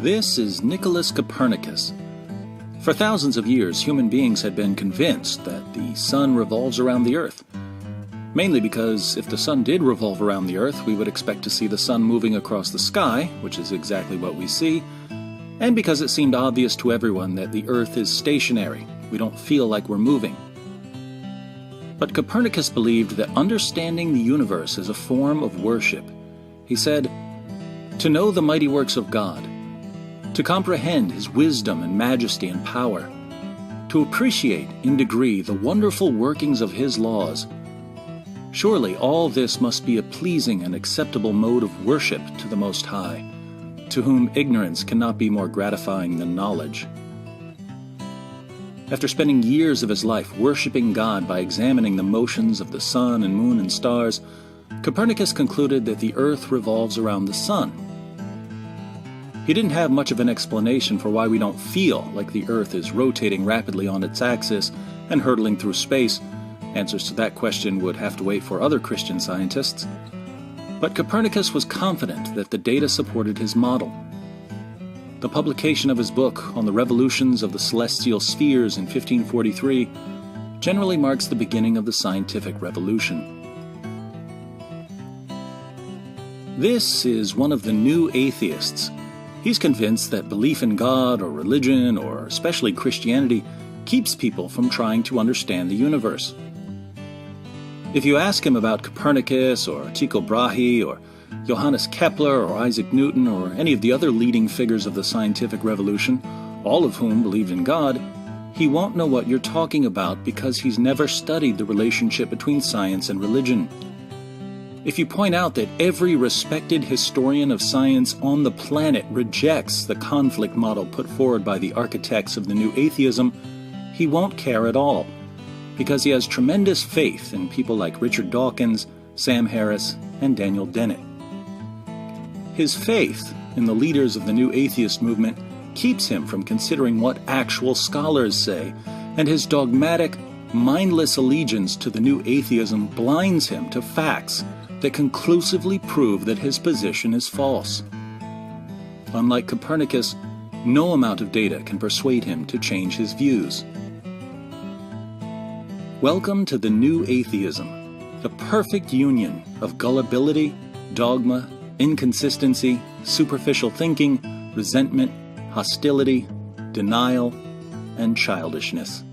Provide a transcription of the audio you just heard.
This is Nikolaus Kopernikus. For thousands of years, human beings had been convinced that the sun revolves around the earth. Mainly because if the sun did revolve around the earth, we would expect to see the sun moving across the sky, which is exactly what we see, and because it seemed obvious to everyone that the earth is stationary. We don't feel like we're moving. But Copernicus believed that understanding the universe is a form of worship. He said, "To know the mighty works of God, to comprehend His wisdom and majesty and power, to appreciate in degree the wonderful workings of His laws, surely all this must be a pleasing and acceptable mode of worship to the Most High, to whom ignorance cannot be more gratifying than knowledge." After spending years of his life worshiping God by examining the motions of the sun and moon and stars, Copernicus concluded that the earth revolves around the sun. He didn't have much of an explanation for why we don't feel like the earth is rotating rapidly on its axis and hurtling through space. Answers to that question would have to wait for other Christian scientists. But Copernicus was confident that the data supported his model. The publication of his book on the revolutions of the celestial spheres in 1543 generally marks the beginning of the scientific revolution. This is one of the new atheists. He's convinced that belief in God or religion, or especially Christianity, keeps people from trying to understand the universe. If you ask him about Copernicus or Tycho Brahe or Johannes Kepler or Isaac Newton or any of the other leading figures of the scientific revolution, all of whom believed in God, he won't know what you're talking about because he's never studied the relationship between science and religion. If you point out that every respected historian of science on the planet rejects the conflict model put forward by the architects of the new atheism, he won't care at all, because he has tremendous faith in people like Richard Dawkins, Sam Harris, and Daniel Dennett. His faith in the leaders of the new atheist movement keeps him from considering what actual scholars say, and his dogmatic, mindless allegiance to the new atheism blinds him to facts that conclusively prove that his position is false. Unlike Copernicus, no amount of data can persuade him to change his views. Welcome to the new atheism, the perfect union of gullibility, dogma, inconsistency, superficial thinking, resentment, hostility, denial, and childishness.